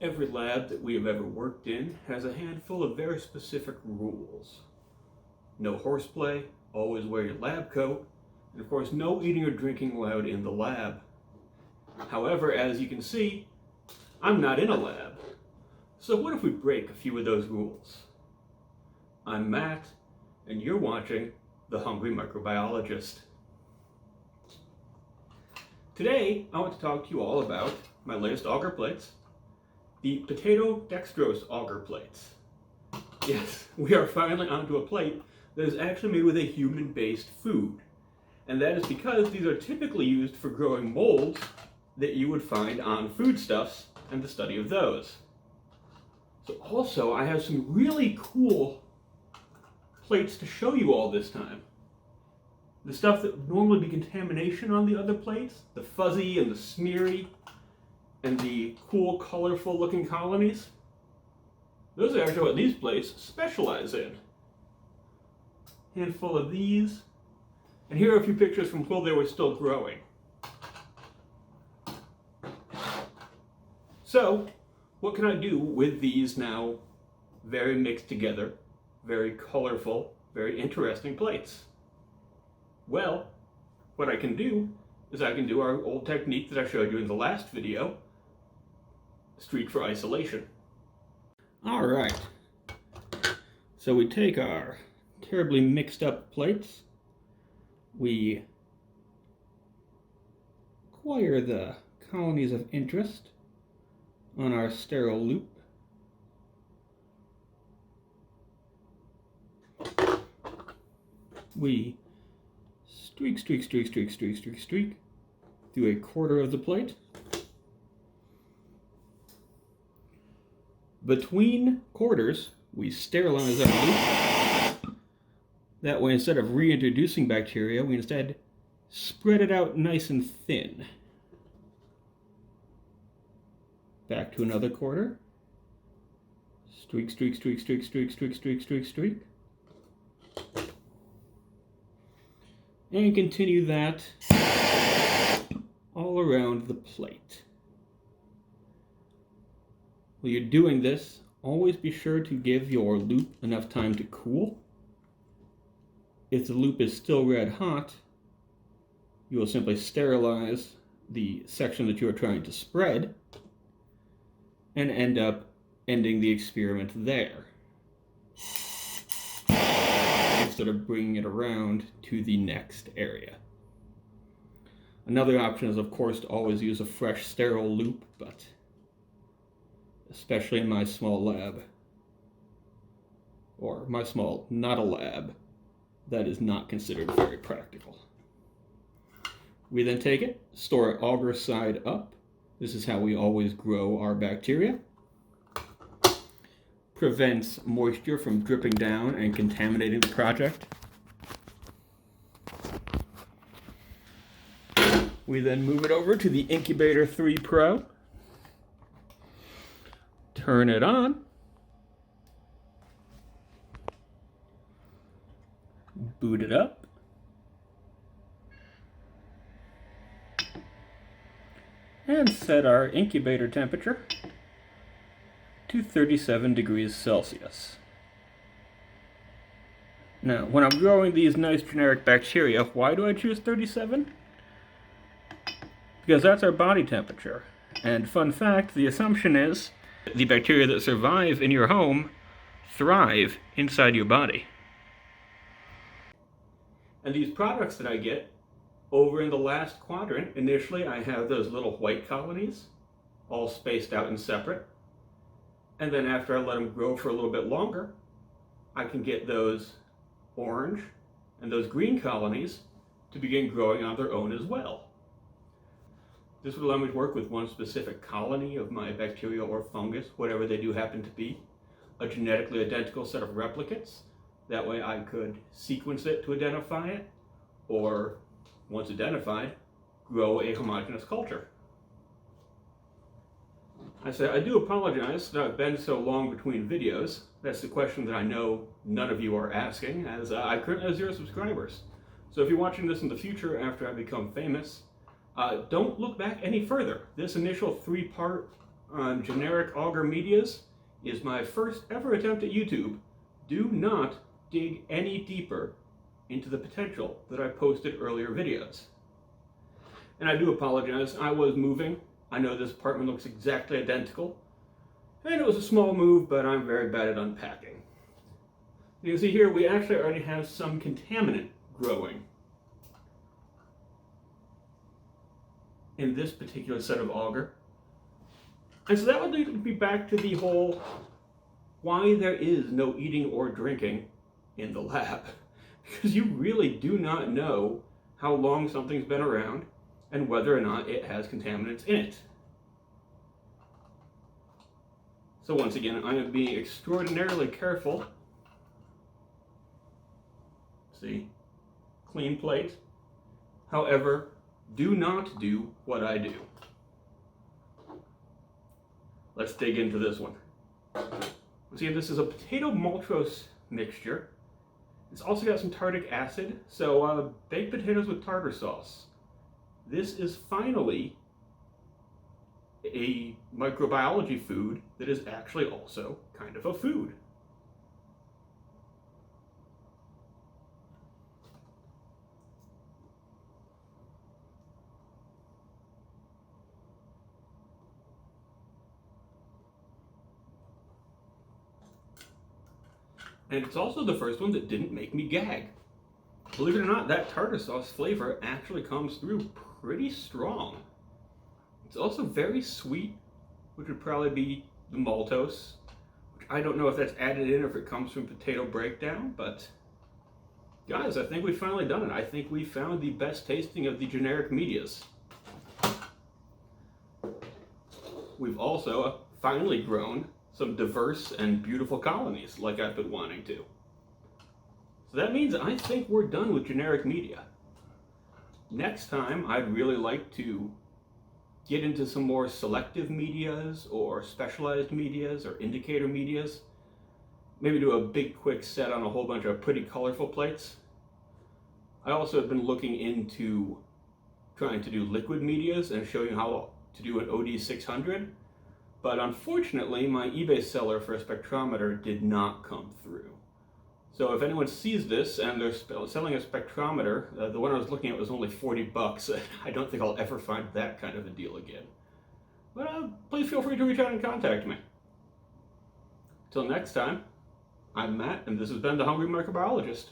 Every lab that we have ever worked in has a handful of very specific rules. No horseplay, always wear your lab coat, and of course no eating or drinking allowed in the lab. However, as you can see, I'm not in a lab. So what if we break a few of those rules? I'm Matt, and you're watching The Hungry Microbiologist. Today, I want to talk to you all about my latest auger plates, the potato dextrose auger plates. Yes, we are finally onto a plate that is actually made with a human-based food. And that is because these are typically used for growing molds that you would find on foodstuffs and the study of those. So also, I have some really cool plates to show you all this time. The stuff that would normally be contamination on the other plates, the fuzzy and the smeary, and the cool, colorful looking colonies, those are actually what these plates specialize in. Handful of these, and here are a few pictures from while they were still growing. So, what can I do with these now very mixed together, very colorful, very interesting plates? Well, what I can do is I can do our old technique that I showed you in the last video, streak for isolation. All right, so we take our terribly mixed up plates, we acquire the colonies of interest on our sterile loop. We streak through a quarter of the plate. Between quarters, we sterilize our loop. That way, instead of reintroducing bacteria, we instead spread it out nice and thin. Back to another quarter. Streak. And continue that all around the plate. While you're doing this, always be sure to give your loop enough time to cool. If the loop is still red hot, you will simply sterilize the section that you are trying to spread and end up ending the experiment there, instead of bringing it around to the next area. Another option is, of course, to always use a fresh, sterile loop, but especially in my small lab, or my small not a lab, that is not considered very practical. We then take it, store it auger side up. This is how we always grow our bacteria. Prevents moisture from dripping down and contaminating the project. We then move it over to the Incubator 3 Pro. Turn it on. Boot it up. And set our incubator temperature to 37 degrees Celsius. Now, when I'm growing these nice generic bacteria, why do I choose 37? Because that's our body temperature. And fun fact, the assumption is the bacteria that survive in your home thrive inside your body. And these products that I get over in the last quadrant, initially I have those little white colonies all spaced out and separate. And then after I let them grow for a little bit longer, I can get those orange and those green colonies to begin growing on their own as well. This would allow me to work with one specific colony of my bacteria or fungus, whatever they do happen to be, a genetically identical set of replicates. That way I could sequence it to identify it, or once identified, grow a homogeneous culture. I say, I do apologize that I've been so long between videos. That's the question that I know none of you are asking, as I currently have 0 subscribers. So if you're watching this in the future after I become famous, don't look back any further. This initial 3-part on generic auger medias is my first ever attempt at YouTube. Do not dig any deeper into the potential that I posted earlier videos. And I do apologize, I was moving. I know this apartment looks exactly identical. And it was a small move, but I'm very bad at unpacking. You can see here we actually already have some contaminant growing in this particular set of auger. And so that would lead me back to the whole why there is no eating or drinking in the lab. Because you really do not know how long something's been around and whether or not it has contaminants in it. So once again, I am being extraordinarily careful. See, clean plate. However, do not do what I do. Let's dig into this one. See, this is a potato maltose mixture. It's also got some tartaric acid, so baked potatoes with tartar sauce. This is finally a microbiology food that is actually also kind of a food. And it's also the first one that didn't make me gag. Believe it or not, that tartar sauce flavor actually comes through pretty strong. It's also very sweet, which would probably be the maltose, which I don't know if that's added in or if it comes from potato breakdown, but guys, I think we've finally done it. I think we found the best tasting of the generic medias. We've also finally grown some diverse and beautiful colonies like I've been wanting to. So that means I think we're done with generic media. Next time, I'd really like to get into some more selective medias or specialized medias or indicator medias. Maybe do a big quick set on a whole bunch of pretty colorful plates. I also have been looking into trying to do liquid medias and show you how to do an OD600. But unfortunately, my eBay seller for a spectrometer did not come through. So if anyone sees this and they're selling a spectrometer, the one I was looking at was only 40 bucks. I don't think I'll ever find that kind of a deal again. But please feel free to reach out and contact me. Till next time, I'm Matt, and this has been The Hungry Microbiologist.